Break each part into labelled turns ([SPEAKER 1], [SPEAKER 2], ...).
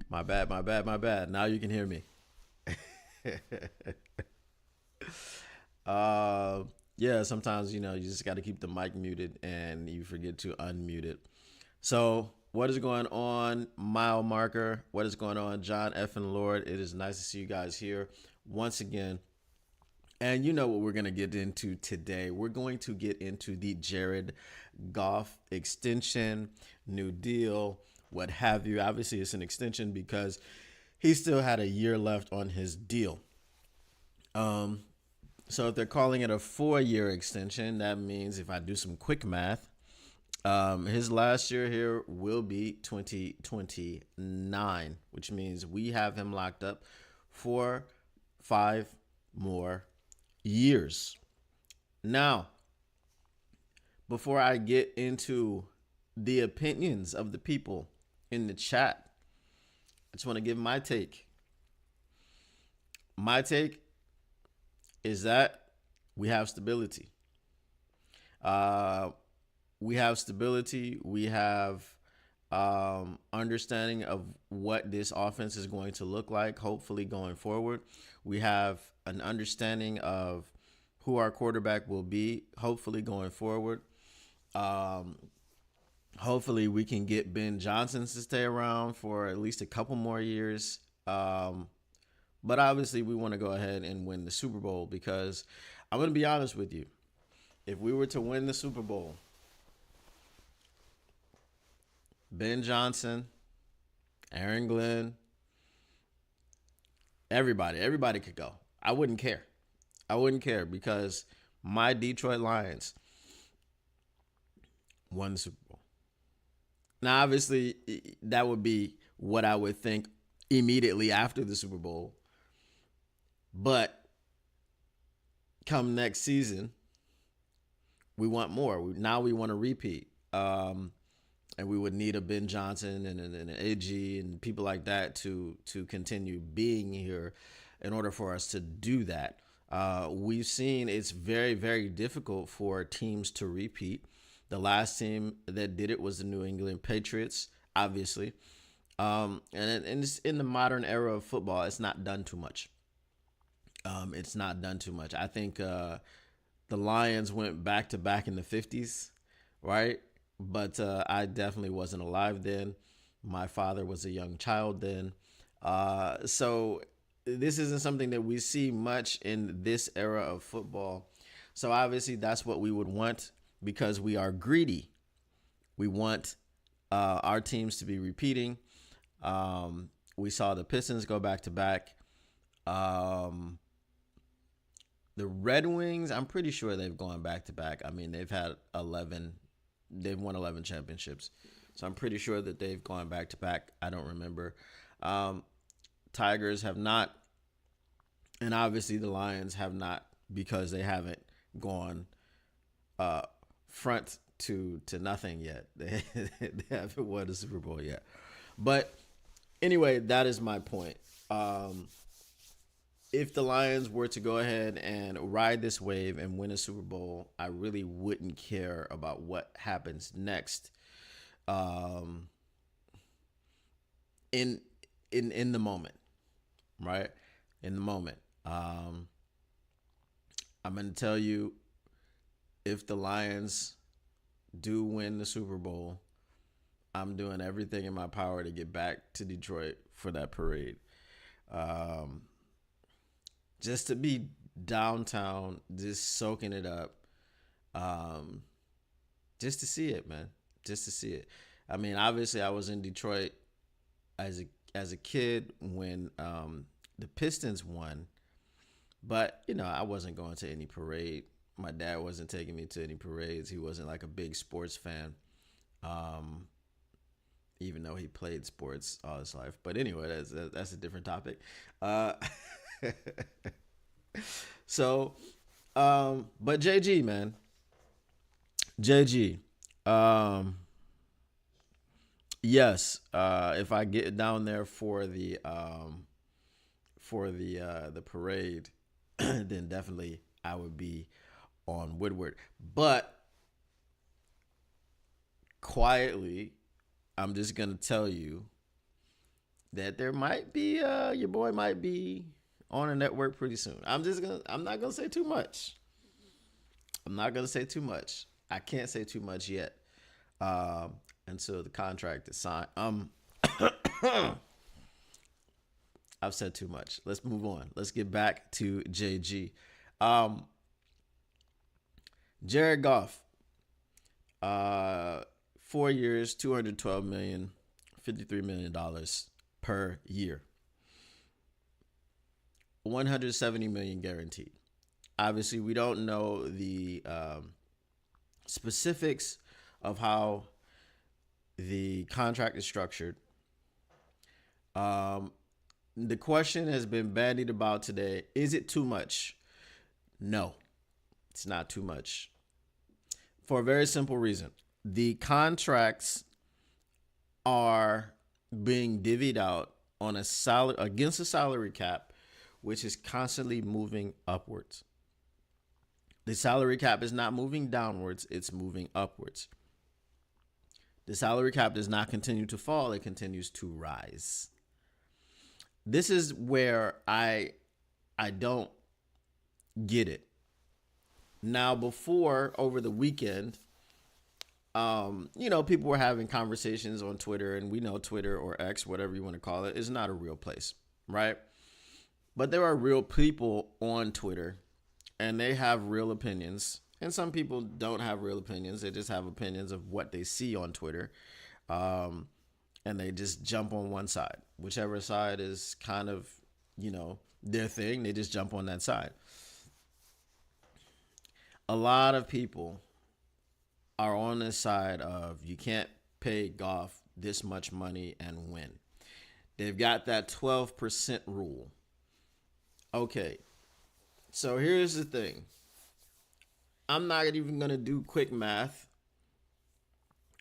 [SPEAKER 1] My bad, my bad, my bad. Now you can hear me. uh, yeah, sometimes, you just got to keep the mic muted and you forget to unmute it. So, what is going on, mile marker? What is going on, John F. and Lord? It is nice to see you guys here once again. And you know what we're going to get into today? We're going to get into the Jared Goff extension, new deal, what have you. Obviously, it's an extension because he still had a year left on his deal. So if they're calling it a 4-year extension, that means if I do some quick math, his last year here will be 2029, which means we have him locked up for 5 more years. Now, before I get into the opinions of the people in the chat, I just want to give my take. My take is that we have stability. We have stability. We have understanding of what this offense is going to look like, hopefully going forward. We have an understanding of who our quarterback will be, hopefully going forward. Hopefully we can get Ben Johnson to stay around for at least a couple more years. But obviously we want to go ahead and win the Super Bowl because I'm going to be honest with you. If we were to win the Super Bowl, Ben Johnson, Aaron Glenn, everybody could go. I wouldn't care. Because my Detroit Lions won the Super Bowl. Now, obviously, that would be what I would think immediately after the Super Bowl. But come next season, we want more. Now we want to repeat. And we would need a Ben Johnson and an AG and people like that to continue being here in order for us to do that. We've seen it's very, very difficult for teams to repeat. The last team that did it was the New England Patriots, obviously. And it's in the modern era of football, it's not done too much. I think the Lions went back to back in the 50s, right? But I definitely wasn't alive then. My father was a young child then. So this isn't something that we see much in this era of football. So obviously that's what we would want because we are greedy. We want our teams to be repeating. We saw the Pistons go back to back. The Red Wings, I'm pretty sure they've gone back to back. I mean, they've won 11 championships. So I'm pretty sure that they've gone back to back. I don't remember. Tigers have not. And obviously the Lions have not because they haven't gone front to nothing yet. They haven't won the Super Bowl yet. But anyway, that is my point. If the Lions were to go ahead and ride this wave and win a Super Bowl, I really wouldn't care about what happens next. In the moment, right? In the moment, I'm going to tell you, if the Lions do win the Super Bowl, I'm doing everything in my power to get back to Detroit for that parade. Just to be downtown, just soaking it up, just to see it, man. Just to see it. I mean, obviously, I was in Detroit as a kid when the Pistons won, but I wasn't going to any parade. My dad wasn't taking me to any parades. He wasn't like a big sports fan, even though he played sports all his life. But anyway, that's a different topic. So, but JG, man, JG, yes, if I get down there for the parade, then definitely I would be on Woodward. But quietly, I'm just gonna tell you that there might be your boy might be on a network pretty soon. I'm not gonna say too much. I'm not gonna say too much. I can't say too much yet until the contract is signed. I've said too much. Let's move on. Let's get back to JG. Jared Goff, 4 years, $212 million, $53 million per year, $170 million guaranteed. Obviously, we don't know the specifics of how the contract is structured. The question has been bandied about today. Is it too much? No, it's not too much. For a very simple reason. The contracts are being divvied out on a against a salary cap, which is constantly moving upwards. The salary cap is not moving downwards, it's moving upwards. The salary cap does not continue to fall, it continues to rise. This is where I don't get it. Now, before, over the weekend, people were having conversations on Twitter, and we know Twitter or X, whatever you want to call it, is not a real place, right? But there are real people on Twitter, and they have real opinions. And some people don't have real opinions. They just have opinions of what they see on Twitter. And they just jump on one side. Whichever side is kind of, their thing, they just jump on that side. A lot of people are on the side of you can't pay Goff this much money and win. They've got that 12% rule. Okay, so here's the thing. I'm not even going to do quick math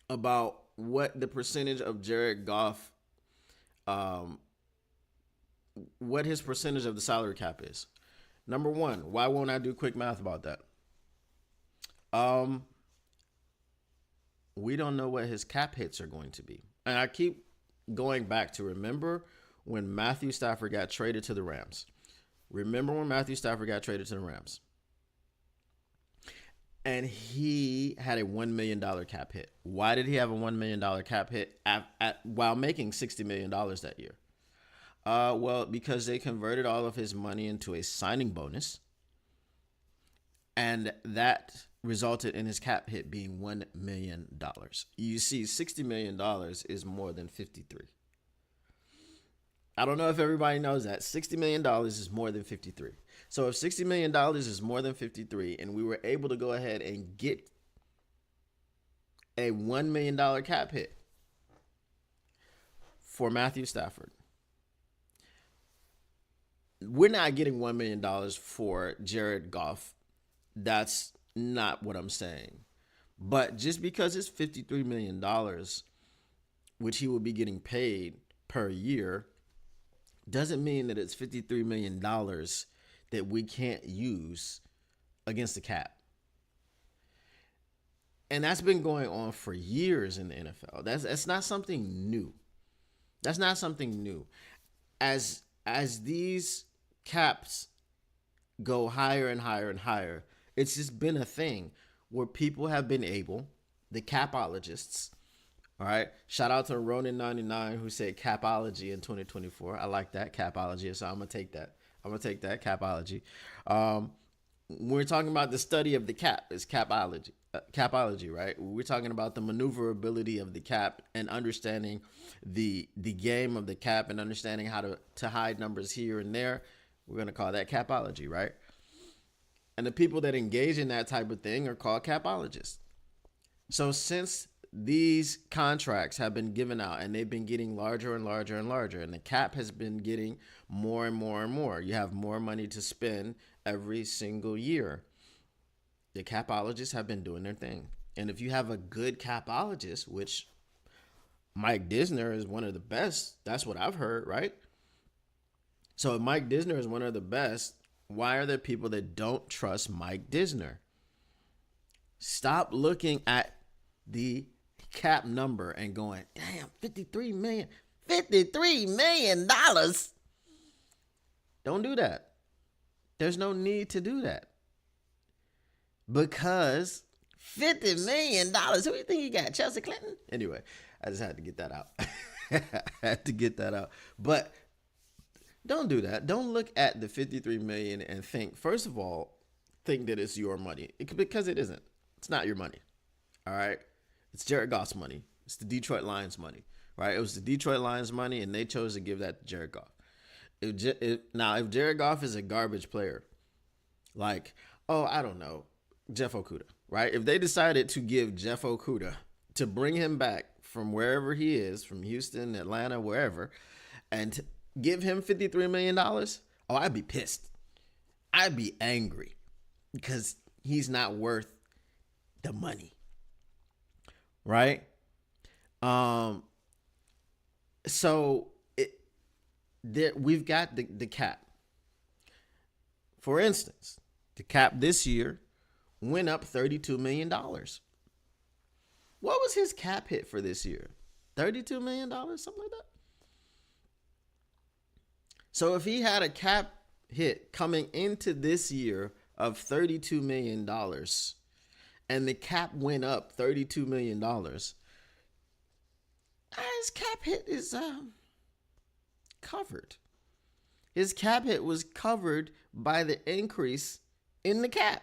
[SPEAKER 1] about what the percentage of Jared Goff, what his percentage of the salary cap is. Number one, why won't I do quick math about that? We don't know what his cap hits are going to be. And I keep going back to remember when Matthew Stafford got traded to the Rams. And he had a $1 million cap hit. Why did he have a $1 million cap hit while making $60 million that year? Well, because they converted all of his money into a signing bonus. And that resulted in his cap hit being $1 million. You see, $60 million is more than 53. I don't know if everybody knows that. $60 million is more than 53. So if $60 million is more than 53 and we were able to go ahead and get a $1 million cap hit for Matthew Stafford, we're not getting $1 million for Jared Goff. That's not what I'm saying. But just because it's $53 million, which he will be getting paid per year, doesn't mean that it's $53 million that we can't use against the cap. And that's been going on for years in the NFL. That's not something new. That's not something new. As these caps go higher and higher and higher, it's just been a thing where people have been able, the capologists, all right, shout out to Ronin99 who said capology in 2024. I like that, capology, so I'm going to take that. Capology. We're talking about the study of the cap. It's capology, right? We're talking about the maneuverability of the cap and understanding the game of the cap and understanding how to hide numbers here and there. We're going to call that capology, right? And the people that engage in that type of thing are called capologists. So since these contracts have been given out and they've been getting larger and larger and larger, and the cap has been getting more and more and more, you have more money to spend every single year. The capologists have been doing their thing. And if you have a good capologist, which Mike Disner is one of the best, that's what I've heard, right? So if Mike Disner is one of the best, why are there people that don't trust Mike Disner? Stop looking at the cap number and going, damn, 53 million, $53 million. Don't do that. There's no need to do that. Because $50 million. Who do you think you got? Chelsea Clinton? Anyway, I just had to get that out. I had to get that out. But don't do that. Don't look at the $53 million and think, first of all, think that it's your money. Because it isn't. It's not your money. All right? It's Jared Goff's money. It's the Detroit Lions money. Right? It was the Detroit Lions money, and they chose to give that to Jared Goff. If Jared Goff is a garbage player, like, I don't know, Jeff Okuda, right? If they decided to give Jeff Okuda, to bring him back from wherever he is, from Houston, Atlanta, wherever, and give him $53 million, I'd be pissed. I'd be angry because he's not worth the money, right? So we've got the cap. For instance, the cap this year went up $32 million. What was his cap hit for this year? $32 million, something like that? So if he had a cap hit coming into this year of $32 million and the cap went up $32 million, his cap hit is covered. His cap hit was covered by the increase in the cap.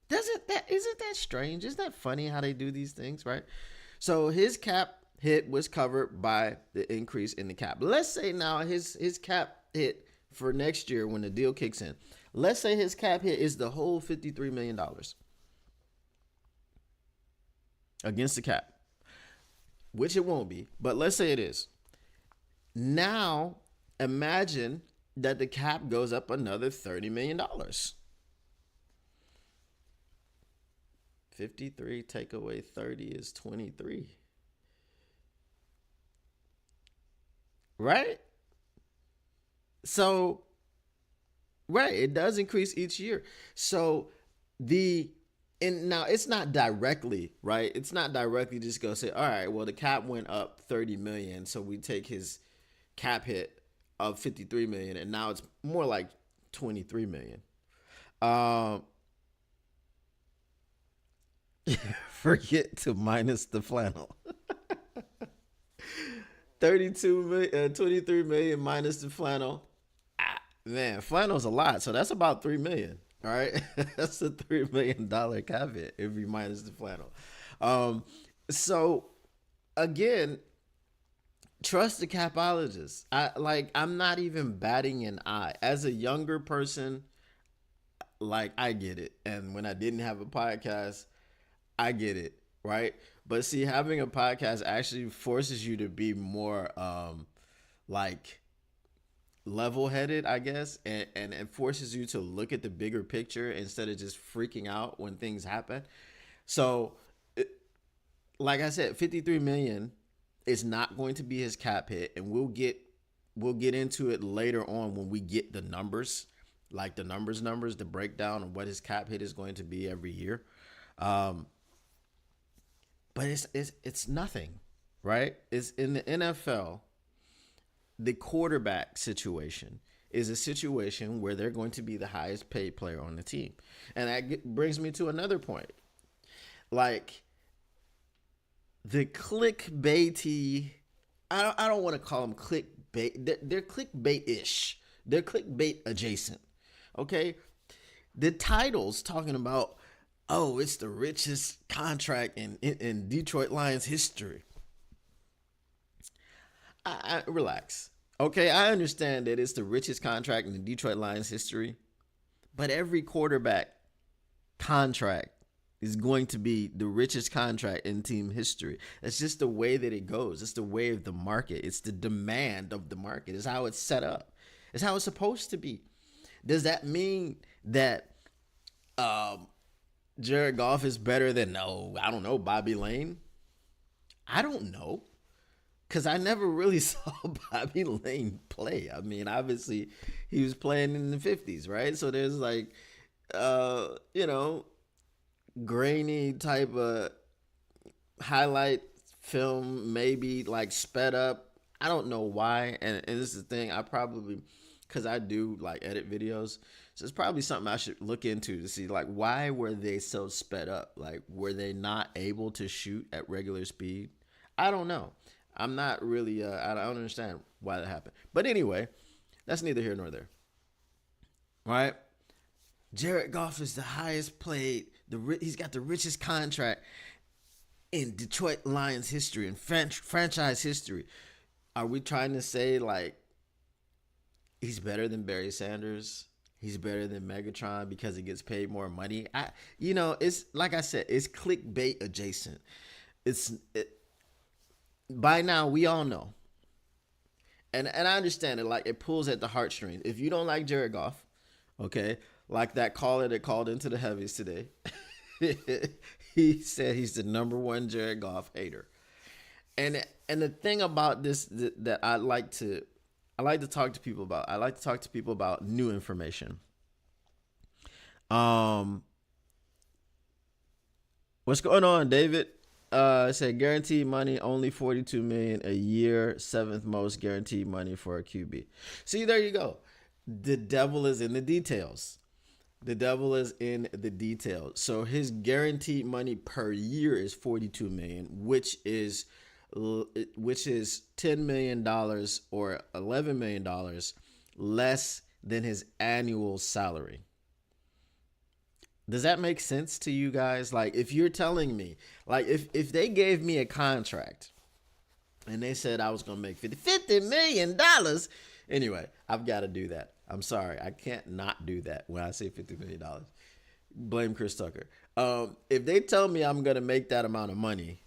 [SPEAKER 1] Isn't that strange? Isn't that funny how they do these things, right? So his cap hit was covered by the increase in the cap. Let's say now his cap hit for next year when the deal kicks in. Let's say his cap hit is the whole $53 million against the cap, which it won't be, but let's say it is. Now, imagine that the cap goes up another $30 million. 53 take away 30 is 23. Right? So, right, it does increase each year. So, now it's not directly, right? It's not directly just go say, all right, well, the cap went up 30 million, so we take his cap hit of 53 million, and now it's more like 23 million. Forget to minus the flannel. 32 million, 23 million minus the flannel. Man, flannel's a lot, so that's about 3 million. All right, that's a $3 million cap hit if you minus the flannel. So again, trust the capologist. I'm not even batting an eye. As a younger person, I get it. And when I didn't have a podcast, I get it, right? But see, having a podcast actually forces you to be more level-headed, I guess, and it forces you to look at the bigger picture instead of just freaking out when things happen. So, like I said, 53 million is not going to be his cap hit, and we'll get into it later on when we get the numbers, like the numbers, the breakdown of what his cap hit is going to be every year. But it's nothing, right? It's in the NFL. The quarterback situation is a situation where they're going to be the highest paid player on the team. And that brings me to another point. Like, the clickbaity, I don't want to call them clickbait. They're clickbait-ish. They're clickbait adjacent. Okay? The titles talking about, it's the richest contract in Detroit Lions history. I relax. Okay, I understand that it's the richest contract in the Detroit Lions history, but every quarterback contract is going to be the richest contract in team history. That's just the way that it goes. It's the way of the market. It's the demand of the market. It's how it's set up. It's how it's supposed to be. Does that mean that Jared Goff is better than, Bobby Lane? I don't know. Because I never really saw Bobby Lane play. I mean, obviously, he was playing in the 50s, right? So there's grainy type of highlight film maybe like sped up. I don't know why. And this is the thing. I probably, because I do like edit videos. So it's probably something I should look into to see like why were they so sped up? Like were they not able to shoot at regular speed? I don't know. I'm not really. I don't understand why that happened. But anyway, that's neither here nor there. Right? Jared Goff is the highest paid. He's got the richest contract in Detroit Lions history and franchise history. Are we trying to say like he's better than Barry Sanders? He's better than Megatron because he gets paid more money. It's like I said, it's clickbait adjacent. By now we all know, and I understand it. Like it pulls at the heartstrings. If you don't like Jared Goff, okay, like that caller that called into the heavies today, he said he's the number one Jared Goff hater. And the thing about this that I like to talk to people about. I like to talk to people about new information. What's going on, David? It said guaranteed money only 42 million a year, seventh most guaranteed money for a QB. See, there you go. The devil is in the details. The devil is in the details. So his guaranteed money per year is 42 million, which is $10 million or $11 million less than his annual salary. Does that make sense to you guys? Like if you're telling me, like if they gave me a contract and they said I was going to make $50 million, anyway, I've got to do that. I'm sorry. I can't not do that when I say $50 million. Blame Chris Tucker. If they tell me I'm going to make that amount of money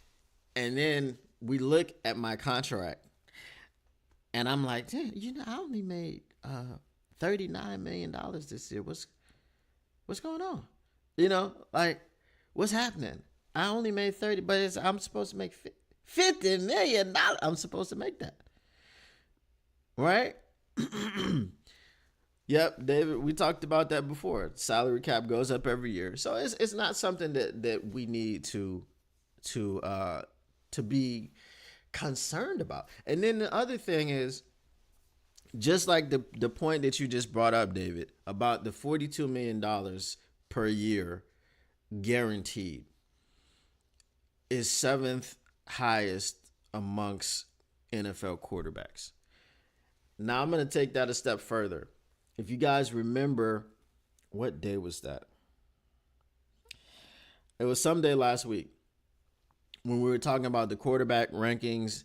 [SPEAKER 1] and then we look at my contract and I'm like, I only made $39 million this year. What's going on? Like what's happening? I only made 30, but I'm supposed to make $50 million. I'm supposed to make that. Right? Yep, David, we talked about that before. Salary cap goes up every year. So it's not something that we need to be concerned about. And then the other thing is, just like the point that you just brought up, David, about the $42 million per year guaranteed is seventh highest amongst NFL quarterbacks. Now I'm going to take that a step further. If you guys remember, what day was that? It was someday last week when we were talking about the quarterback rankings,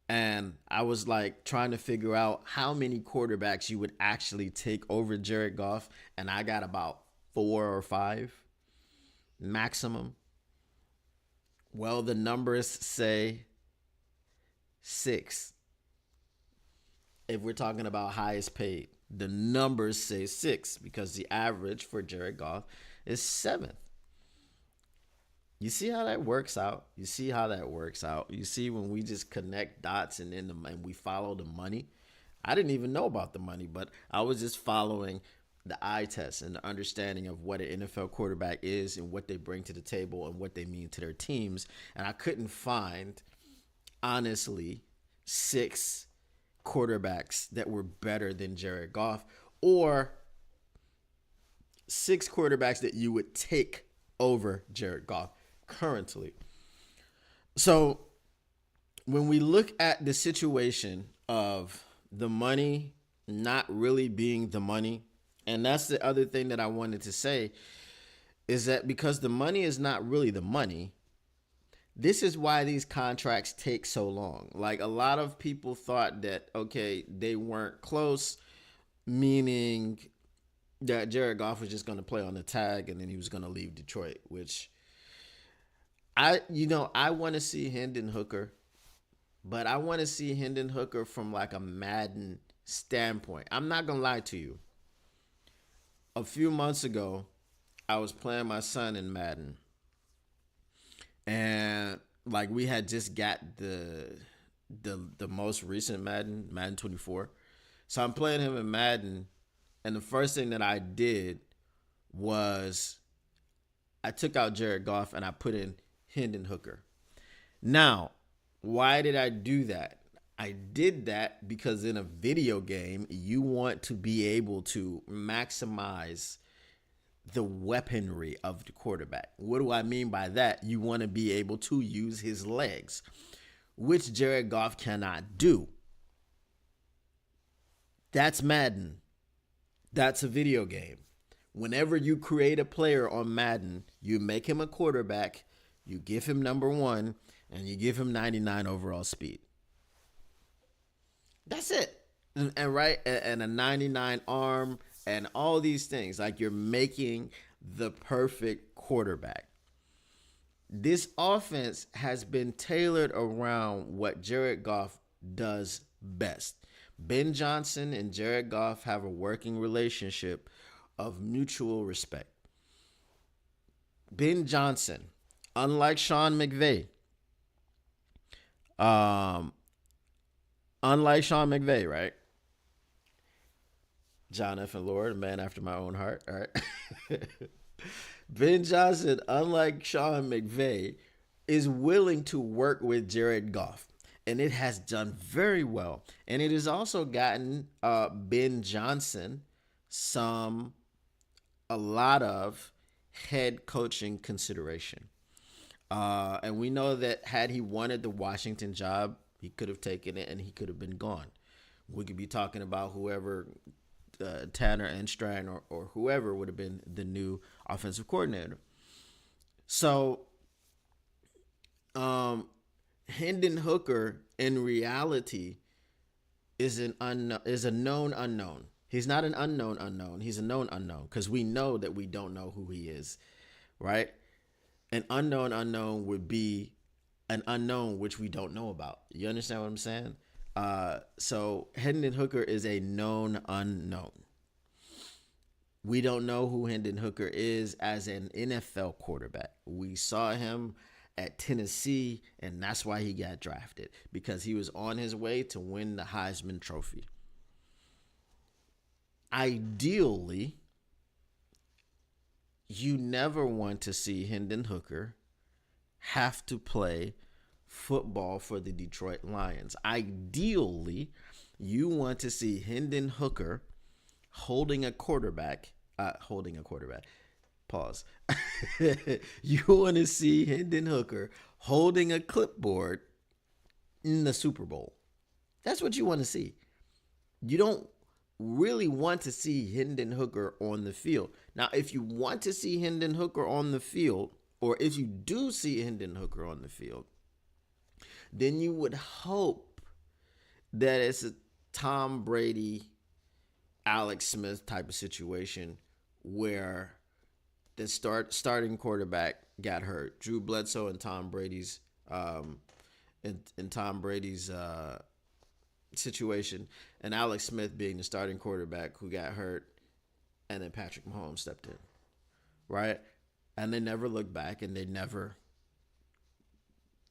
[SPEAKER 1] and I was like trying to figure out how many quarterbacks you would actually take over Jared Goff, and I got about 4 or 5 maximum. Well, the numbers say 6. If we're talking about highest paid, the numbers say 6 because the average for Jared Goff is 7th. You see how that works out? You see when we just connect dots and we follow the money? I didn't even know about the money, but I was just following the eye test and the understanding of what an NFL quarterback is and what they bring to the table and what they mean to their teams. And I couldn't find, honestly, 6 quarterbacks that were better than Jared Goff, or 6 quarterbacks that you would take over Jared Goff currently. So when we look at the situation of the money not really being the money, and that's the other thing that I wanted to say, is that because the money is not really the money, this is why these contracts take so long. Like a lot of people thought that, okay, they weren't close, meaning that Jared Goff was just going to play on the tag and then he was going to leave Detroit, which I want to see Hendon Hooker, but I want to see Hendon Hooker from like a Madden standpoint. I'm not going to lie to you. A few months ago, I was playing my son in Madden. And like we had just got the most recent Madden 24. So I'm playing him in Madden, and the first thing that I did was I took out Jared Goff and I put in Hendon Hooker. Now, Why did I do that? I did that because in a video game, you want to be able to maximize the weaponry of the quarterback. What do I mean by that? You want to be able to use his legs, which Jared Goff cannot do. That's Madden. That's a video game. Whenever you create a player on Madden, you make him a quarterback, you give him number 1, and you give him 99 overall speed. That's it. And right, and a 99 arm and all these things. Like, you're making the perfect quarterback. This offense has been tailored around what Jared Goff does best. Ben Johnson and Jared Goff have a working relationship of mutual respect. Ben Johnson, unlike Sean McVay, right? John F. and Lord, a man after my own heart. All right. Ben Johnson, unlike Sean McVay, is willing to work with Jared Goff. And it has done very well. And it has also gotten Ben Johnson a lot of head coaching consideration. And we know that had he wanted the Washington job, he could have taken it and he could have been gone. We could be talking about whoever, Tanner and Strand or whoever would have been the new offensive coordinator. So, Hendon Hooker in reality is a known unknown. He's not an unknown unknown. He's a known unknown because we know that we don't know who he is, right? An unknown unknown would be an unknown which we don't know about. You understand what I'm saying? So Hendon Hooker is a known unknown. We don't know who Hendon Hooker is as an NFL quarterback. We saw him at Tennessee, and that's why he got drafted, because he was on his way to win the Heisman Trophy. Ideally, you never want to see Hendon Hooker have to play football for the Detroit Lions. Ideally, you want to see Hendon Hooker holding a quarterback. Pause. You want to see Hendon Hooker holding a clipboard in the Super Bowl. That's what you want to see. You don't really want to see Hendon Hooker on the field. Now, if you want to see Hendon Hooker on the field, or if you do see Hendon Hooker on the field, then you would hope that it's a Tom Brady, Alex Smith type of situation where the starting quarterback got hurt. Drew Bledsoe and Tom Brady's situation, and Alex Smith being the starting quarterback who got hurt, and then Patrick Mahomes stepped in, right? And they never looked back, and they never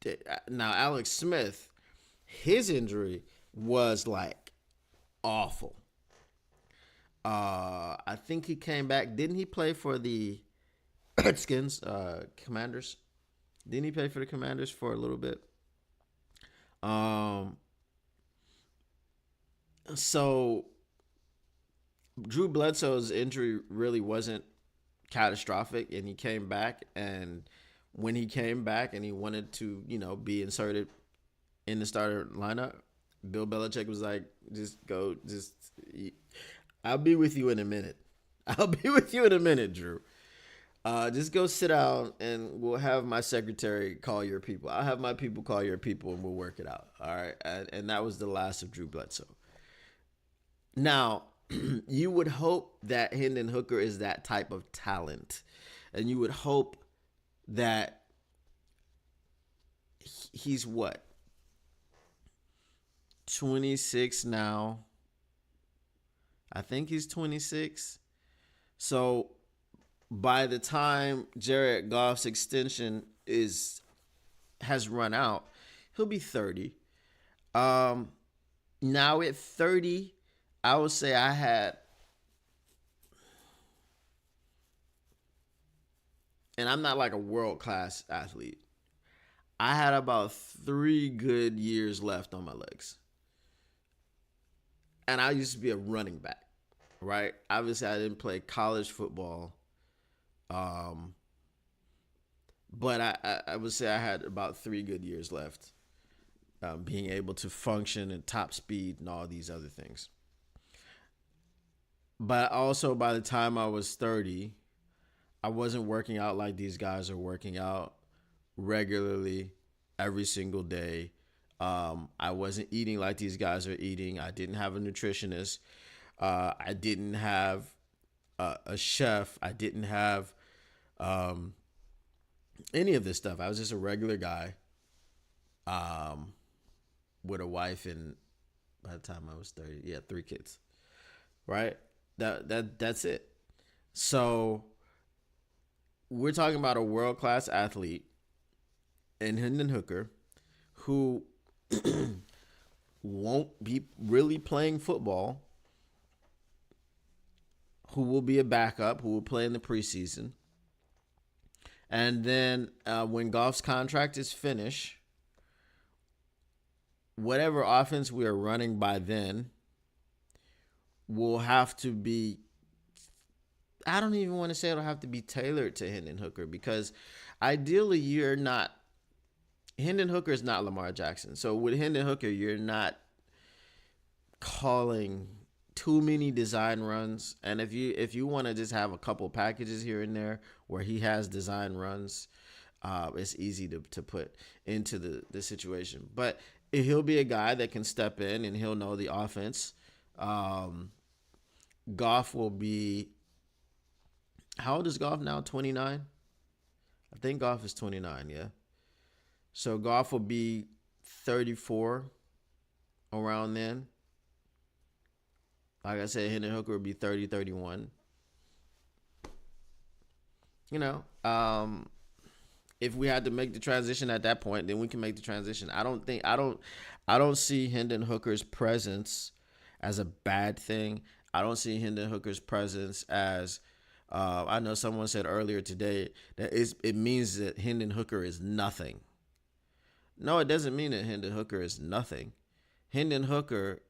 [SPEAKER 1] did. Now, Alex Smith, his injury was like awful. I think he came back. Didn't he play for the Redskins, Commanders? Didn't he play for the Commanders for a little bit? So Drew Bledsoe's injury really wasn't catastrophic, and he came back, and when he came back and he wanted to, be inserted in the starter lineup, Bill Belichick was like, I'll be with you in a minute. Drew. Just go sit down, and we'll have my secretary call your people. I'll have my people call your people, and we'll work it out. All right. And that was the last of Drew Bledsoe. Now, you would hope that Hendon Hooker is that type of talent. And you would hope that he's what? 26 now. I think he's 26. So by the time Jared Goff's extension has run out, he'll be 30. Now at 30, I would say I had, and I'm not like a world-class athlete, I had about 3 good years left on my legs. And I used to be a running back, right? Obviously, I didn't play college football. Um, but I would say I had about 3 good years left, being able to function at top speed and all these other things. But also, by the time I was 30, I wasn't working out like these guys are working out regularly every single day. I wasn't eating like these guys are eating. I didn't have a nutritionist. I didn't have a chef. I didn't have um, any of this stuff. I was just a regular guy um, with a wife, and by the time I was 30, yeah, 3 kids. Right? That's it. So we're talking about a world class athlete in Hendon Hooker who won't be really playing football, who will be a backup, who will play in the preseason. And then when Goff's contract is finished, whatever offense we are running by then will have to be, I don't even want to say it'll have to be tailored to Hendon Hooker, because ideally you're not, Hendon Hooker is not Lamar Jackson. So with Hendon Hooker, you're not calling too many design runs. And if you want to just have a couple packages here and there where he has design runs, it's easy to put into the situation. But he'll be a guy that can step in and he'll know the offense. Goff will be, how old is Goff now? 29? I think Goff is 29, yeah. So Goff will be 34 around then. Like I said, Hendon Hooker will be 30, 31. You know, if we had to make the transition at that point, then we can make the transition. I don't see Hendon Hooker's presence as a bad thing. I don't see Hendon Hooker's presence as, I know someone said earlier today that it means that Hendon Hooker is nothing. No, it doesn't mean that Hendon Hooker is nothing. Hendon Hooker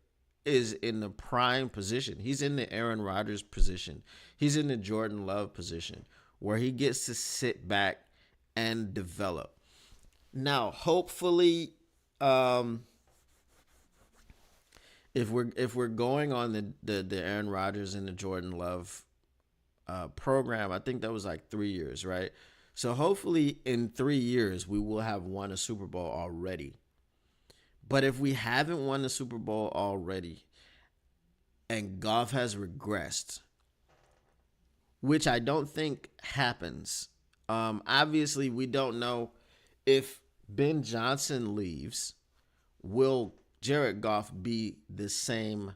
[SPEAKER 1] is in the prime position. He's in the Aaron Rodgers position. He's in the Jordan Love position where he gets to sit back and develop. Now, hopefully, if we're going on the Aaron Rodgers and the Jordan Love program, I think that was like 3 years, right? So hopefully in 3 years we will have won a Super Bowl already. But if we haven't won the Super Bowl already and Goff has regressed, which I don't think happens, obviously we don't know if Ben Johnson leaves, will Jared Goff be the same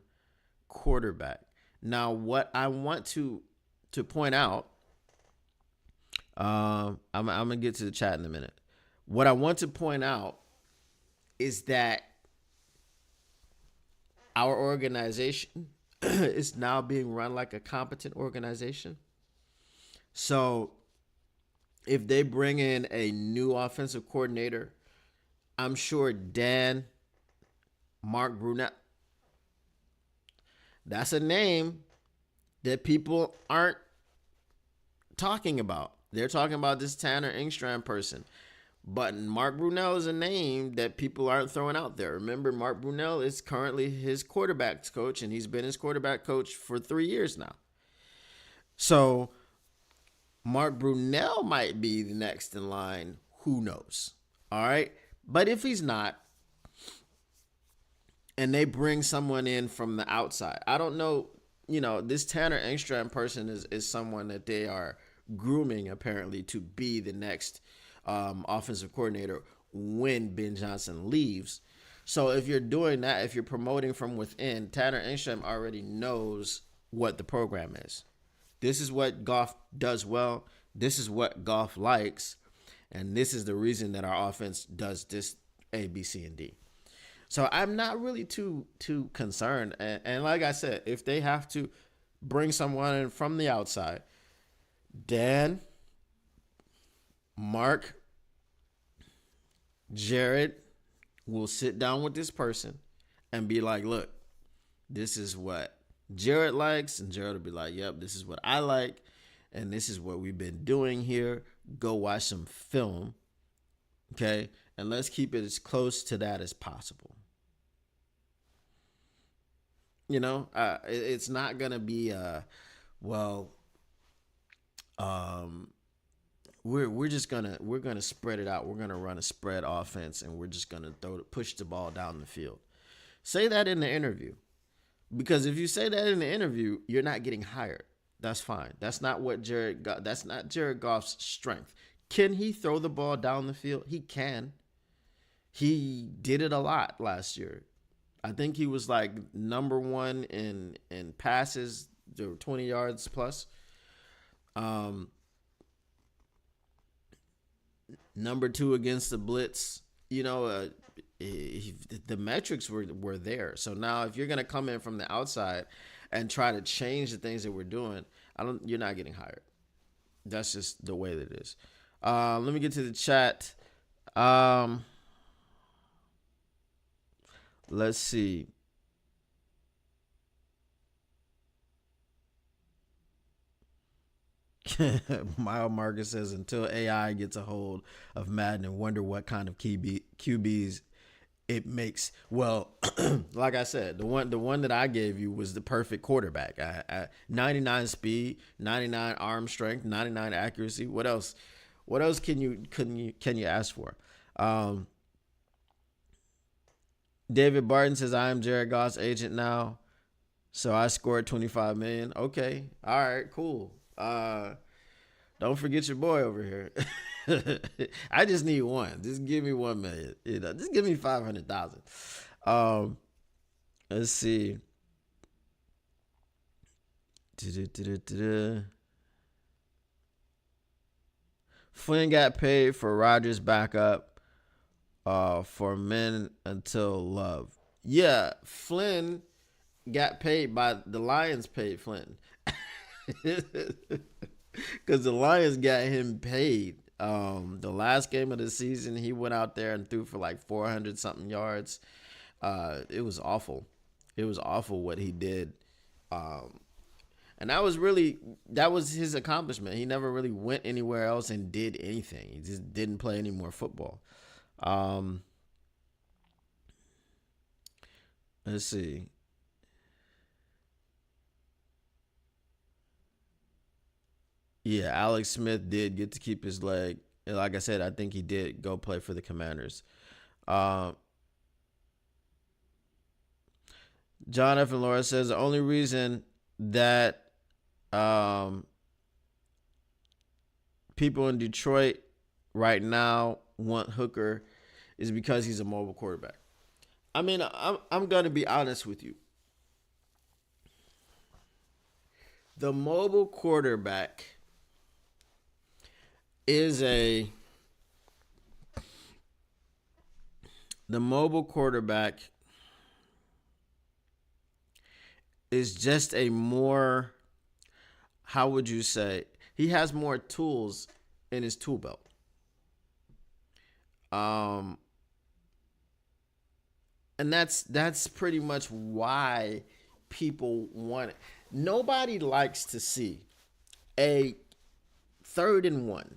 [SPEAKER 1] quarterback? Now, what I want to point out, I'm going to get to the chat in a minute. What I want to point out is that our organization is now being run like a competent organization. So if they bring in a new offensive coordinator, I'm sure Mark Brunell, that's a name that people aren't talking about. They're talking about this Tanner Engstrand person. But Mark Brunell is a name that people aren't throwing out there. Remember, Mark Brunell is currently his quarterback's coach, and he's been his quarterback coach for 3 years now. So Mark Brunell might be the next in line. Who knows? All right. But if he's not, and they bring someone in from the outside, I don't know. You know, this Tanner Engstrand person is someone that they are grooming apparently to be the next offensive coordinator when Ben Johnson leaves. So if you're doing that, if you're promoting from within, Tanner Engstrand already knows what the program is. This is what Goff does well. This is what Goff likes. And this is the reason that our offense does this A, B, C, and D. So I'm not really too concerned. And like I said, if they have to bring someone in from the outside, Dan, Mark, Jared will sit down with this person and be like, look, this is what Jared likes. And Jared will be like, yep, this is what I like. And this is what we've been doing here. Go watch some film. Okay. And let's keep it as close to that as possible. It's not going to be, well, um, we're gonna spread it out. We're gonna run a spread offense, and we're just gonna push the ball down the field. Say that in the interview, because if you say that in the interview, you're not getting hired. That's fine. That's not what Jared got. That's not Jared Goff's strength. Can he throw the ball down the field? He can. He did it a lot last year. I think he was like number one in passes, 20 yards plus. Number two against the blitz. The metrics were there. So now, if you're gonna come in from the outside and try to change the things that we're doing, you're not getting hired. That's just the way that it is. Let me get to the chat. Let's see. Mile Marcus says, until AI gets a hold of Madden and wonder what kind of QBs it makes. Well, like I said, the one that I gave you was the perfect quarterback. 99 speed, 99 arm strength, 99 accuracy. What else? What else can you ask for? David Barton says, I am Jared Goff's agent now, so I scored 25 million. Okay, all right, cool. Don't forget your boy over here. I just need one. Just give me 1 million. Just give me 500,000. Let's see. Flynn got paid for Rodgers' backup for Men Until Love. Yeah, Flynn got paid by the Lions. Paid Flynn. Because the Lions got him paid. The last game of the season, he went out there and threw for like 400 something yards. It was awful. It was awful what he did. And that was his accomplishment. He never really went anywhere else and did anything. He just didn't play any more football. Let's see. Yeah, Alex Smith did get to keep his leg. And like I said, I think he did go play for the Commanders. Uh, John F. and Laura says the only reason that um, people in Detroit right now want Hooker is because he's a mobile quarterback. I mean, I'm going to be honest with you. The mobile quarterback is the mobile quarterback is just a more, how would you say, he has more tools in his tool belt. And that's pretty much why people want it. Nobody likes to see a 3rd and 1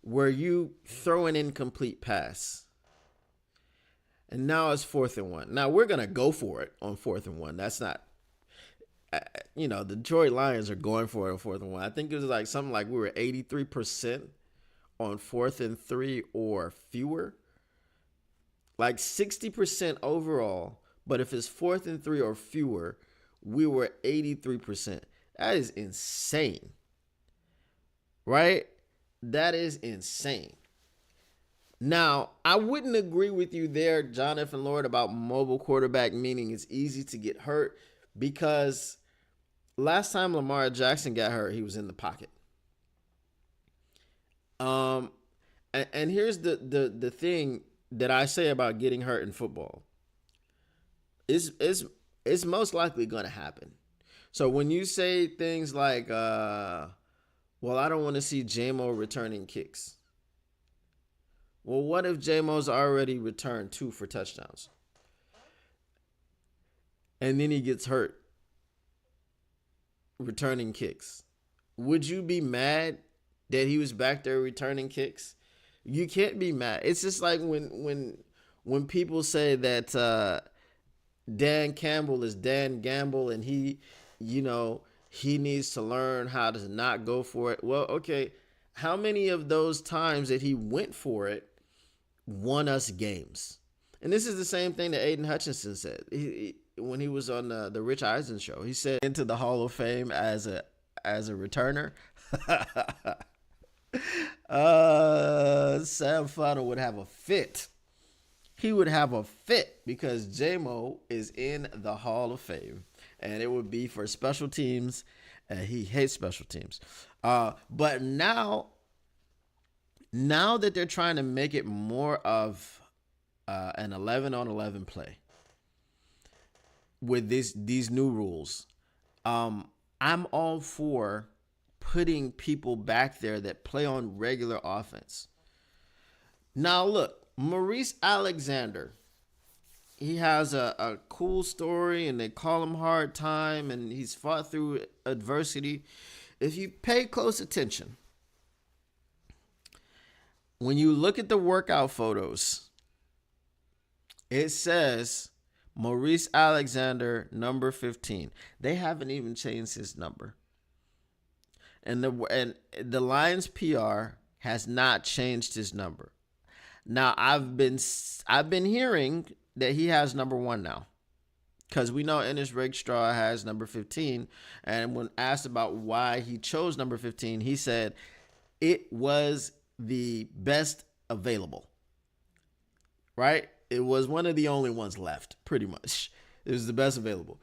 [SPEAKER 1] where you throw an incomplete pass. And now it's 4th and 1. Now we're going to go for it on 4th and 1. That's not, the Detroit Lions are going for it on 4th and 1. I think it was like something like we were 83% on 4th and 3 or fewer. Like 60% overall. But if it's 4th and 3 or fewer, we were 83%. That is insane. Right? That is insane. Now, I wouldn't agree with you there, Jonathan Lord, about mobile quarterback, meaning it's easy to get hurt, because last time Lamar Jackson got hurt, he was in the pocket. And here's the thing that I say about getting hurt in football. It's most likely going to happen. So when you say things like, well, I don't want to see JMO returning kicks. Well, what if J-Mo's already returned 2 for touchdowns and then he gets hurt returning kicks? Would you be mad that he was back there returning kicks? You can't be mad. It's just like when people say that Dan Campbell is Dan Gamble and he needs to learn how to not go for it. Well, okay, how many of those times that he went for it won us games? And this is the same thing that Aiden Hutchinson said when he was on the Rich Eisen show. He said into the Hall of Fame as a returner. Sam Funnel would have a fit. He would have a fit because J-Mo is in the Hall of Fame, and it would be for special teams, and he hates special teams. But now that they're trying to make it more of an 11-on-11 play with these new rules, I'm all for putting people back there that play on regular offense. Now look, Maurice Alexander, he has a cool story and they call him Hard Time and he's fought through adversity. If you pay close attention, when you look at the workout photos, it says Maurice Alexander, number 15. They haven't even changed his number. And the Lions PR has not changed his number. Now I've been hearing that he has number 1 now, because we know Ennis Rakestraw has number 15. And when asked about why he chose number 15, he said it was the best available. Right? It was one of the only ones left, pretty much. It was the best available.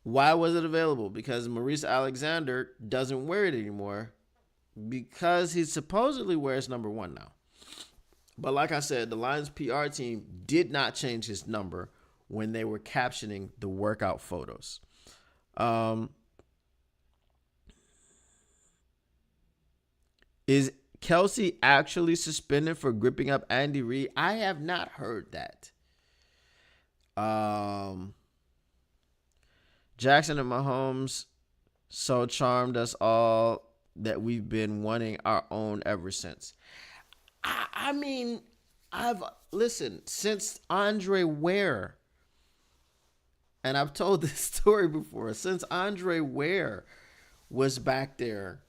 [SPEAKER 1] Why was it available? Because Maurice Alexander doesn't wear it anymore because he supposedly wears number 1 now. But like I said, the Lions PR team did not change his number when they were captioning the workout photos. Is Kelsey actually suspended for gripping up Andy Reid? I have not heard that. Jackson and Mahomes so charmed us all that we've been wanting our own ever since. I mean, listened since Andre Ware, and I've told this story before, since Andre Ware was back there,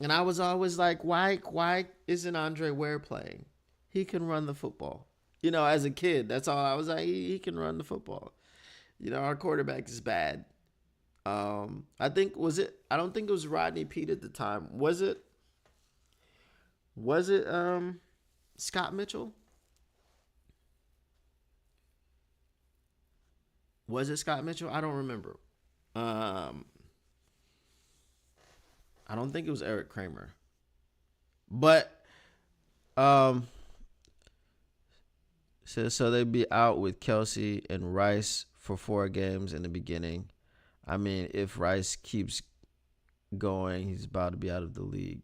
[SPEAKER 1] and I was always like, why isn't Andre Ware playing? He can run the football. As a kid, that's all I was like, he can run the football. Our quarterback is bad. I don't think it was Rodney Peete at the time. Was it Scott Mitchell? Was it Scott Mitchell? I don't remember. I don't think it was Eric Kramer. But so they'd be out with Kelsey and Rice for 4 games in the beginning. I mean, if Rice keeps going, he's about to be out of the league.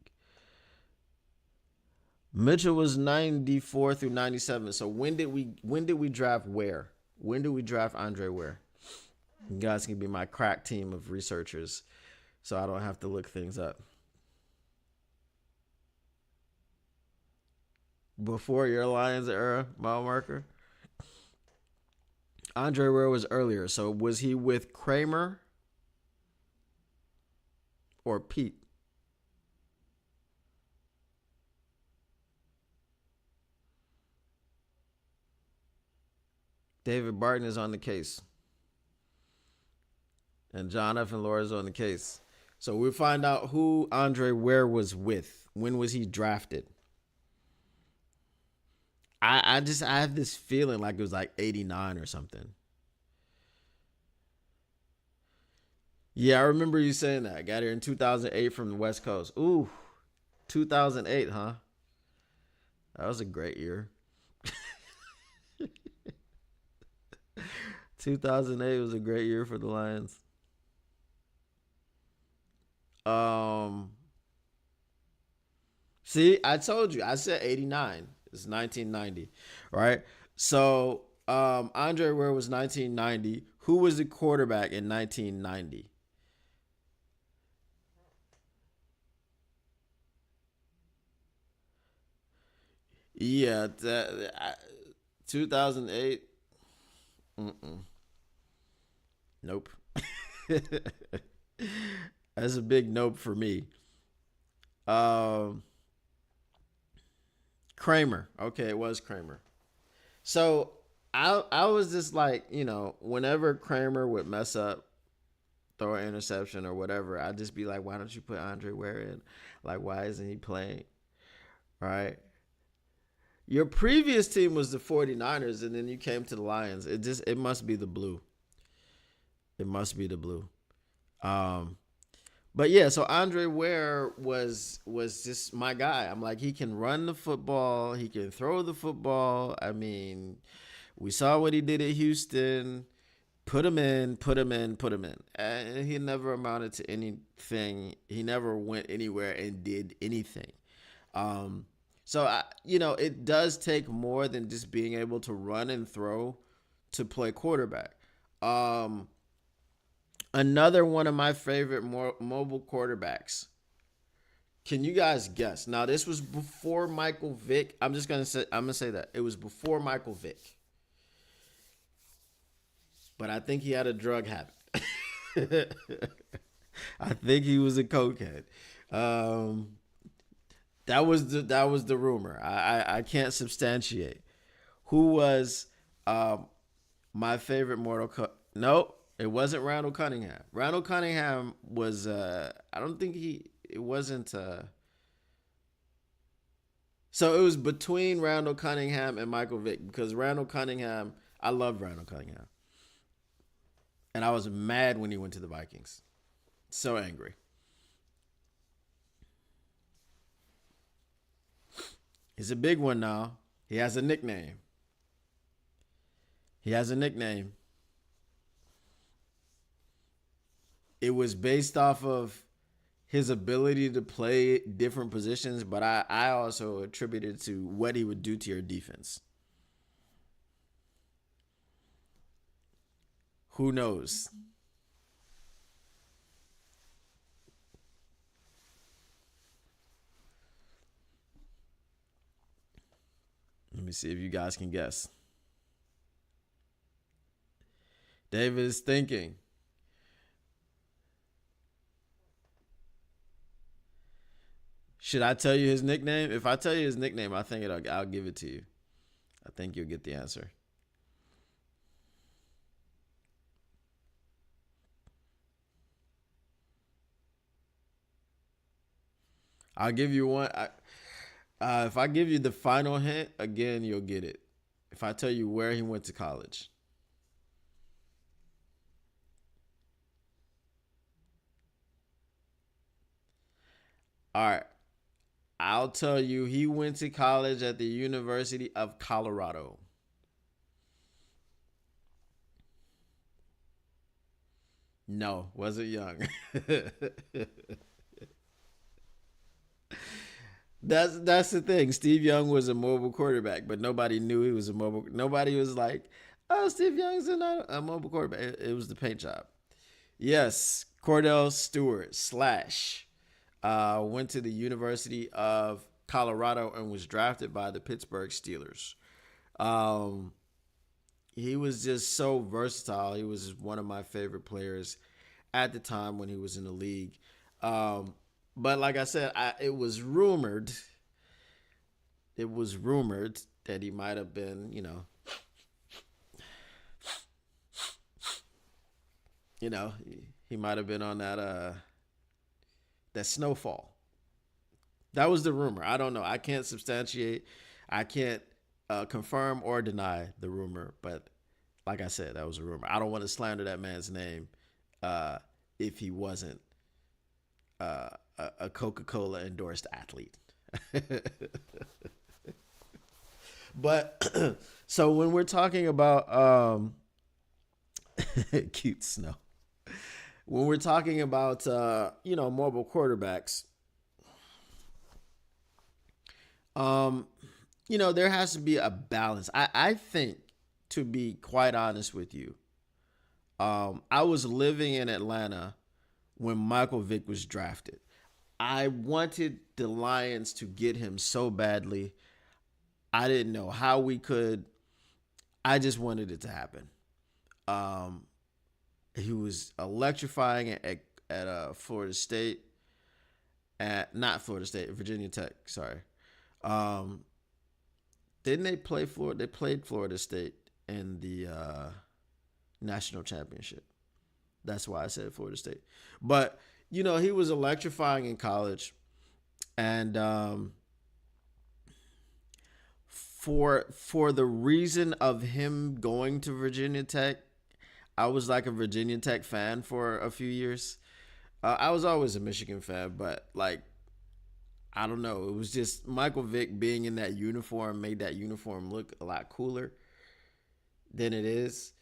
[SPEAKER 1] Mitchell was 94 through 97. So when did we draft Ware? When did we draft Andre Ware? You guys can be my crack team of researchers, so I don't have to look things up. Before your Lions era, mile marker. Andre Ware was earlier. So was he with Kramer or Pete? David Barton is on the case. And John F. and Laura is on the case. So we'll find out who Andre Ware was with. When was he drafted? I have this feeling like it was like 89 or something. Yeah, I remember you saying that. I got here in 2008 from the West Coast. Ooh, 2008, huh? That was a great year. 2008 was a great year for the Lions. See, I told you. I said 89. It's 1990, right? So Andre Ware was 1990. Who was the quarterback in 1990? Yeah, 2008. Mm-mm. Nope. That's a big nope for me. Um, Kramer. Okay, it was Kramer. So I was just like, whenever Kramer would mess up, throw an interception or whatever, I'd just be like, why don't you put Andre Ware in? Like, why isn't he playing? Right? Your previous team was the 49ers, and then you came to the Lions. It must be the blue. It must be the blue. Um, but yeah, so Andre Ware was just my guy. I'm like, he can run the football, he can throw the football. I mean, we saw what he did at Houston. Put him in, put him in, put him in. And he never amounted to anything. He never went anywhere and did anything. Um, so it does take more than just being able to run and throw to play quarterback. Um, Another one of my favorite mobile quarterbacks. Can you guys guess? Now this was before Michael Vick. I'm gonna say that it was before Michael Vick, but I think he had a drug habit. I think he was a cokehead. Um, that was the rumor. I can't substantiate. Who was um, my favorite Mortal Kombat? Nope, it wasn't Randall Cunningham. Randall Cunningham was. I don't think he. It wasn't. So it was between Randall Cunningham and Michael Vick because Randall Cunningham. I love Randall Cunningham, and I was mad when he went to the Vikings. So angry. He's a big one now. He has a nickname. He has a nickname. It was based off of his ability to play different positions, but I also attributed to what he would do to your defense. Who knows? Let me see if you guys can guess. David is thinking. Should I tell you his nickname? If I tell you his nickname, I think I'll give it to you. I think you'll get the answer. I'll give you one. If I give you the final hint again, you'll get it. If I tell you where he went to college. All right. I'll tell you he went to college at the University of Colorado. No, wasn't young. That's the thing. Steve Young was a mobile quarterback, but nobody knew he was a mobile. Nobody was like, "Oh, Steve Young's a mobile quarterback." It was the paint job. Yes, Cordell Stewart slash went to the University of Colorado and was drafted by the Pittsburgh Steelers. Um, he was just so versatile. He was one of my favorite players at the time when he was in the league. Um, but like I said, it was rumored that he might have been, he might have been on that snowfall. That was the rumor. I don't know. I can't substantiate. I can't confirm or deny the rumor. But like I said, that was a rumor. I don't want to slander that man's name uh, if he wasn't a Coca Cola endorsed athlete. But so when we're talking about cute snow, when we're talking about mobile quarterbacks, um, there has to be a balance. I think, to be quite honest with you, I was living in Atlanta when Michael Vick was drafted. I wanted the Lions to get him so badly. I didn't know how we could. I just wanted it to happen. Um, he was electrifying at Florida State, at not Florida State, Virginia Tech. Sorry. Um, didn't they play Florida? They played Florida State in the national championship. That's why I said Florida State. But he was electrifying in college, and for the reason of him going to Virginia Tech, I was like a Virginia Tech fan for a few years. I was always a Michigan fan, but like I don't know, it was just Michael Vick being in that uniform made that uniform look a lot cooler than it is.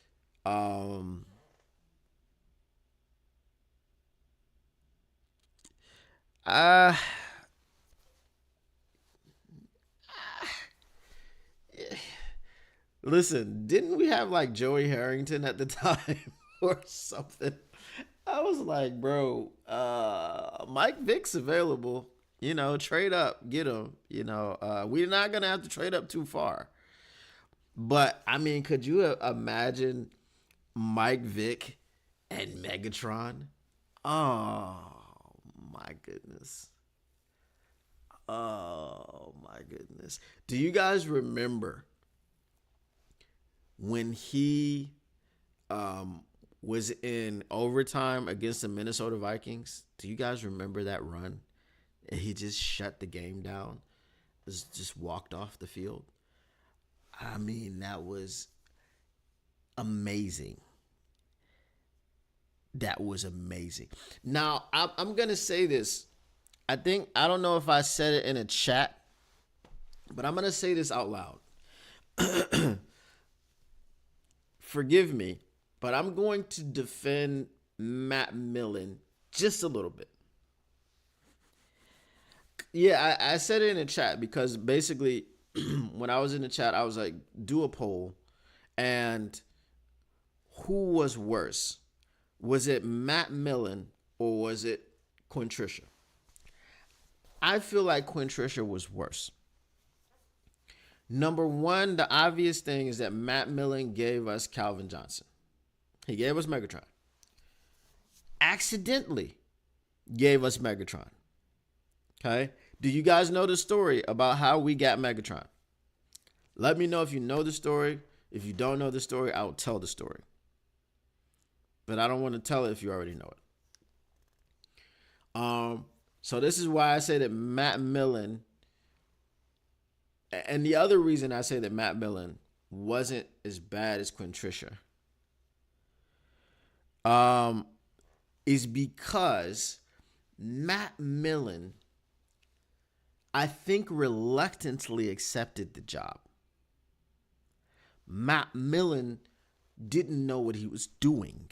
[SPEAKER 1] Um, uh, Listen, didn't we have like Joey Harrington at the time or something? I was like, bro, Mike Vick's available. Trade up, get him. We're not gonna have to trade up too far. But I mean, could you imagine Mike Vick and Megatron? Oh my goodness. Oh my goodness. Do you guys remember when he was in overtime against the Minnesota Vikings? Do you guys remember that run? And he just shut the game down, just walked off the field. I mean, that was amazing. That was amazing. Now, I'm going to say this. I don't know if I said it in a chat, but I'm going to say this out loud. Forgive me, but I'm going to defend Matt Millen just a little bit. Yeah, I said it in the chat because basically when I was in the chat, I was like, do a poll. And who was worse? Was it Matt Millen or was it Quintricia? I feel like Quintricia was worse. Number one, the obvious thing is that Matt Millen gave us Calvin Johnson. He gave us Megatron. Accidentally gave us Megatron. Okay? Do you guys know the story about how we got Megatron? Let me know if you know the story. If you don't know the story, I'll tell the story. But I don't want to tell it if you already know it. So this is why I say that Matt Millen, and the other reason I say that Matt Millen wasn't as bad as Quintricia, is because Matt Millen, I think, reluctantly accepted the job. Matt Millen didn't know what he was doing.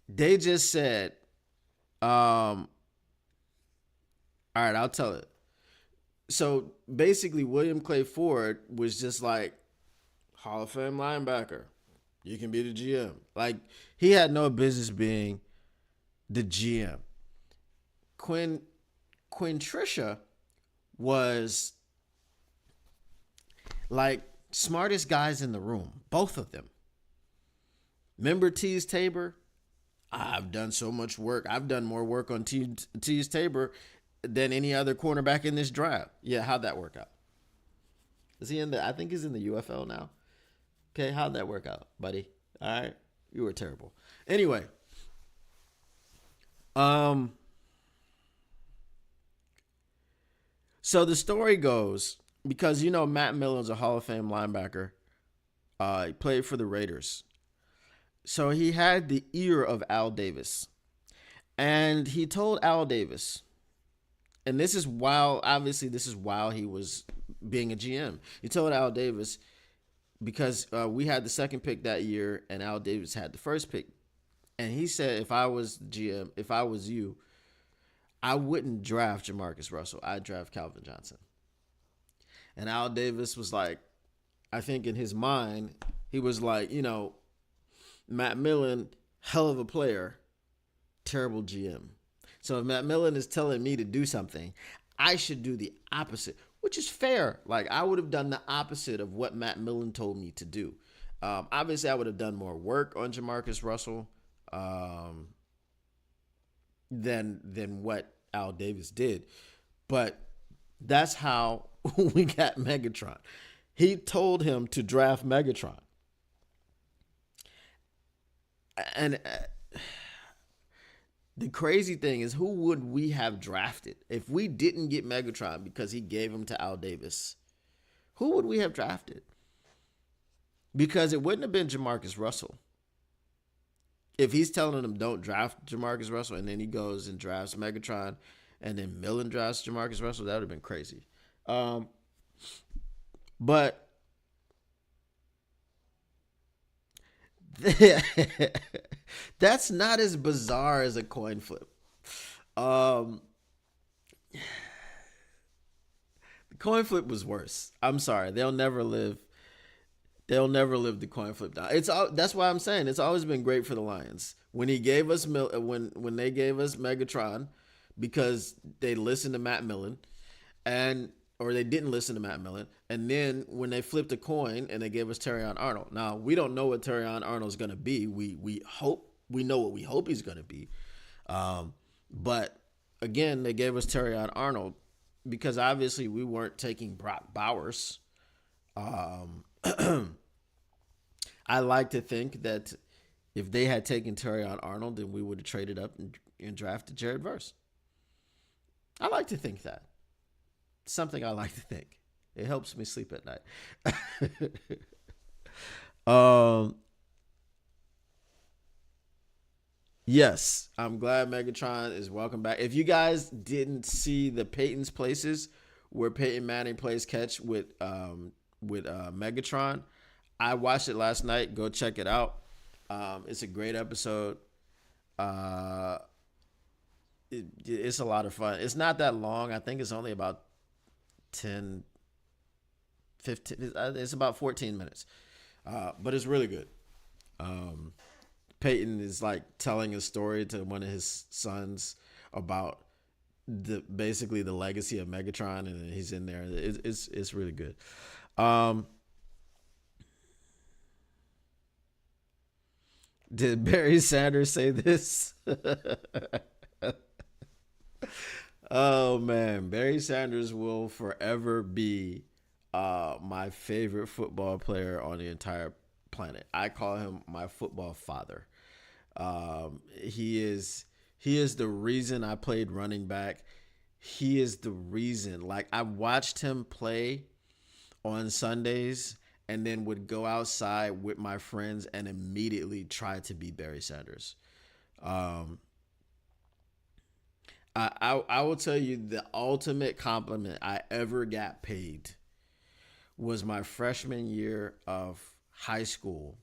[SPEAKER 1] They just said, all right, I'll tell it. So basically, William Clay Ford was just like, Hall of Fame linebacker. You can be the GM. Like, he had no business being the GM. Quintricia was like smartest guys in the room, both of them. Remember Tease Tabor? I've done so much work. I've done more work on Tease Tabor than any other cornerback in this draft. Yeah, how'd that work out? Is he in I think he's in the UFL now. Okay, how'd that work out, buddy? All right, you were terrible. Anyway, so the story goes, because Matt Millen's a Hall of Fame linebacker. He played for the Raiders. So he had the ear of Al Davis. And he told Al Davis, and this is while he was being a GM. He told Al Davis, because we had the second pick that year and Al Davis had the first pick. And he said, if I was GM, if I was you, I wouldn't draft Jamarcus Russell. I'd draft Calvin Johnson. And Al Davis was like, I think in his mind, he was like, Matt Millen, hell of a player, terrible GM. So if Matt Millen is telling me to do something, I should do the opposite, which is fair. Like I would have done the opposite of what Matt Millen told me to do. Obviously, I would have done more work on Jamarcus Russell than what Al Davis did, but that's how we got Megatron. He told him to draft Megatron, and the crazy thing is, who would we have drafted if we didn't get Megatron because he gave him to Al Davis? Who would we have drafted? Because it wouldn't have been Jamarcus Russell. If he's telling him don't draft Jamarcus Russell and then he goes and drafts Megatron and then Millen drafts Jamarcus Russell, that would have been crazy. But that's not as bizarre as a coin flip. The coin flip was worse. I'm sorry. They'll never live the coin flip down. That's why I'm saying it's always been great for the Lions. When he gave us when they gave us Megatron because they listened to Matt Millen or they didn't listen to Matt Millen, and then when they flipped a coin and they gave us Terrion Arnold. Now we don't know what Terrion Arnold's going to be. We know what we hope he's going to be. But again, they gave us Terrion Arnold because obviously we weren't taking Brock Bowers. I like to think that if they had taken Terrion Arnold, then we would have traded up and drafted Jared Verse. I like to think that. It's something I like to think. It helps me sleep at night. Yes, I'm glad Megatron is welcome back. If you guys didn't see the Peyton's Places, where Peyton Manning plays catch with Megatron, I watched it last night. Go check it out. It's a great episode. It's a lot of fun. It's not that long. I think it's only about 10, 15. It's about 14 minutes. But it's really good. Peyton is like telling a story to one of his sons about basically the legacy of Megatron, and he's in there. It's really good. Did Barry Sanders say this? Oh man, Barry Sanders will forever be my favorite football player on the entire planet. I call him my football father. He is the reason I played running back. He is the reason. Like I watched him play on Sundays and then would go outside with my friends and immediately try to be Barry Sanders. I will tell you the ultimate compliment I ever got paid was my freshman year of high school,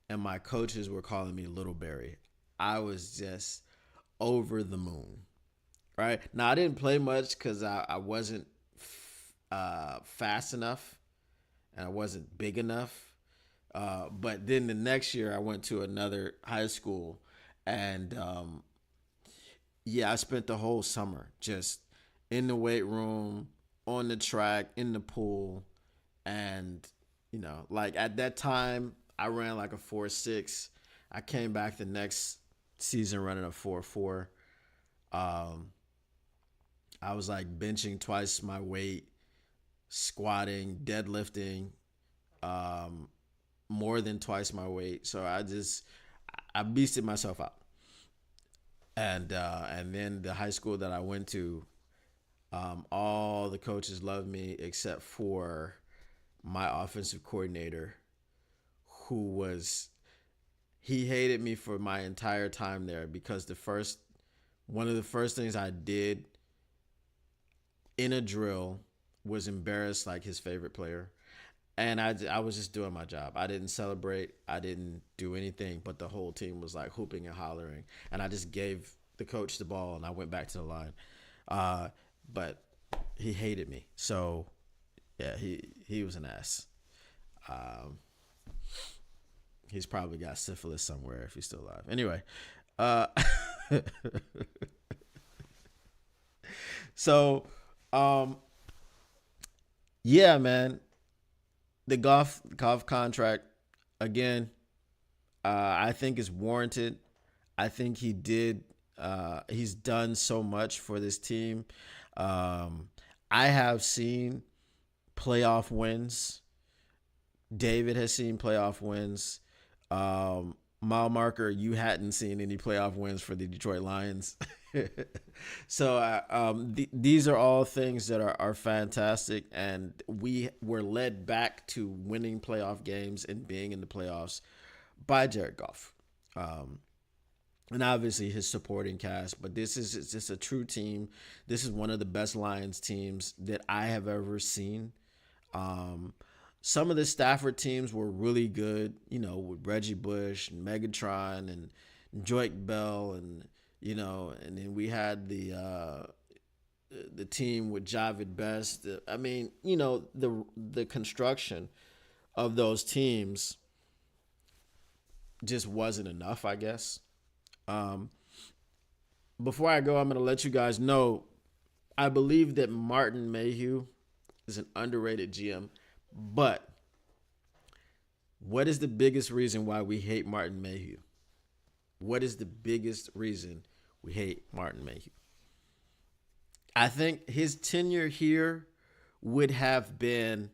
[SPEAKER 1] and my coaches were calling me Little Barry. I was just over the moon. Right now, I didn't play much because I wasn't fast enough and I wasn't big enough. But then the next year, I went to another high school, and I spent the whole summer just in the weight room, on the track, in the pool, and like at that time, I ran like a 4.6. I came back the next season running a 4.4. I was like benching twice my weight, squatting, deadlifting, more than twice my weight. So I beasted myself out. And then the high school that I went to, all the coaches loved me except for my offensive coordinator, he hated me for my entire time there because one of the first things I did in a drill was embarrass like his favorite player. And I was just doing my job. I didn't celebrate. I didn't do anything, but the whole team was like hooping and hollering. And I just gave the coach the ball and I went back to the line. But he hated me. So Yeah, he was an ass. Um, he's probably got syphilis somewhere if he's still alive. Anyway, uh, so um, yeah, man, the golf contract again. I think is warranted. I think he did. He's done so much for this team. Um, I have seen playoff wins. David has seen playoff wins. Mile marker, you hadn't seen any playoff wins for the Detroit Lions. So these are all things that are fantastic, and we were led back to winning playoff games and being in the playoffs by Jared Goff. Um, and obviously his supporting cast, but this is just a true team. This is one of the best Lions teams that I have ever seen. Um, some of the Stafford teams were really good, with Reggie Bush and Megatron and Joik Bell, and then we had the team with Javid Best. I mean, the construction of those teams just wasn't enough, I guess. Um, Before I go, I'm going to let you guys know I believe that Martin Mayhew is an underrated GM, but what is the biggest reason why we hate Martin Mayhew? What is the biggest reason we hate Martin Mayhew? I think his tenure here would have been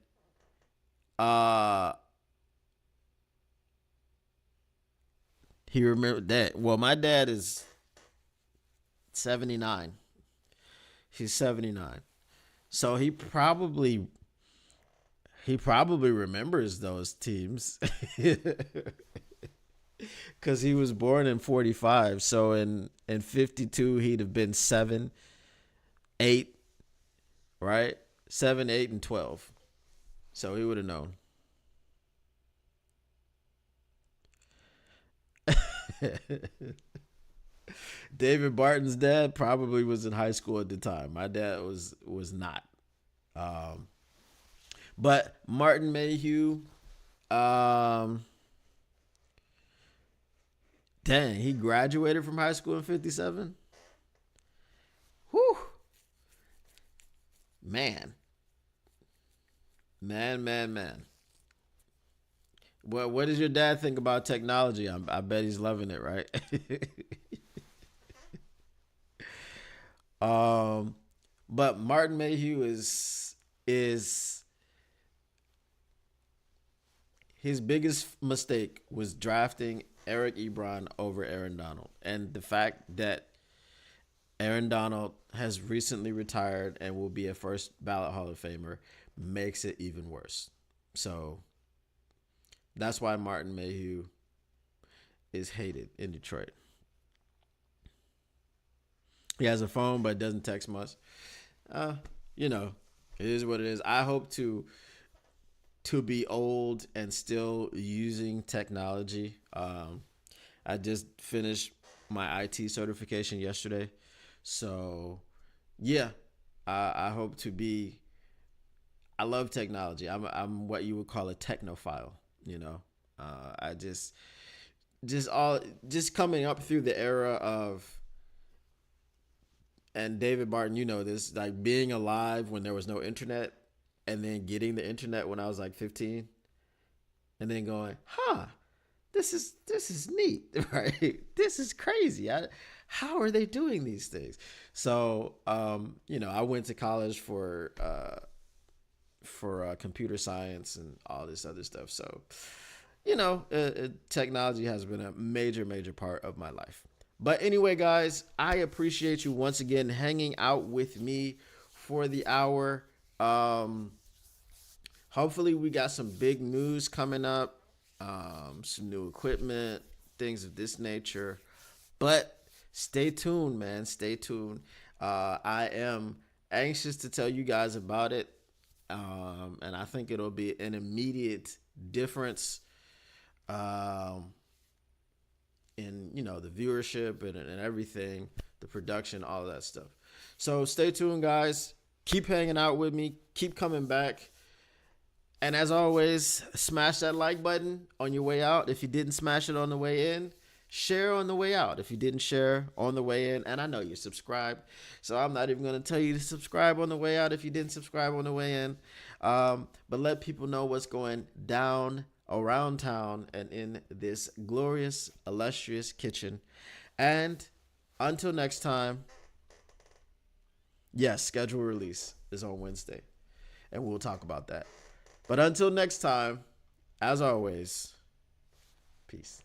[SPEAKER 1] he remembered that. Well, my dad is 79. He's 79. So he probably remembers those teams because he was born in 45. So in 52, he'd have been 7, 8, right? 7, 8, and 12. So he would have known. David Barton's dad probably was in high school at the time. My dad was not. Um, but Martin Mayhew, um, dang, he graduated from high school in 57. Whew, man, man. What does your dad think about technology? I bet he's loving it, right? um, but Martin Mayhew is his biggest mistake was drafting Eric Ebron over Aaron Donald, and the fact that Aaron Donald has recently retired and will be a first ballot Hall of Famer makes it even worse. So that's why Martin Mayhew is hated in Detroit. He has a phone but doesn't text much. Uh, you know, it is what it is. I hope to be old and still using technology. I just finished my IT certification yesterday, so yeah, I hope to be. I love technology. I'm what you would call a technophile. I just coming up through the era of, and David Barton, this, like being alive when there was no internet, and then getting the internet when I was like 15, and then going, this is neat, right? This is crazy. How are they doing these things? So, I went to college for computer science and all this other stuff. So, technology has been a major, major part of my life. But anyway, guys, I appreciate you once again hanging out with me for the hour. Hopefully we got some big news coming up, some new equipment, things of this nature. But stay tuned, man. Stay tuned. I am anxious to tell you guys about it. And I think it'll be an immediate difference in the viewership and everything, the production, all of that stuff. So stay tuned, guys. Keep hanging out with me. Keep coming back. And as always, smash that like button on your way out. If you didn't smash it on the way in, share on the way out. If you didn't share on the way in, and I know you're subscribed, so I'm not even going to tell you to subscribe on the way out if you didn't subscribe on the way in. But let people know what's going down around town and in this glorious, illustrious kitchen. And until next time, yes, schedule release is on Wednesday, and we'll talk about that. But until next time, as always, peace.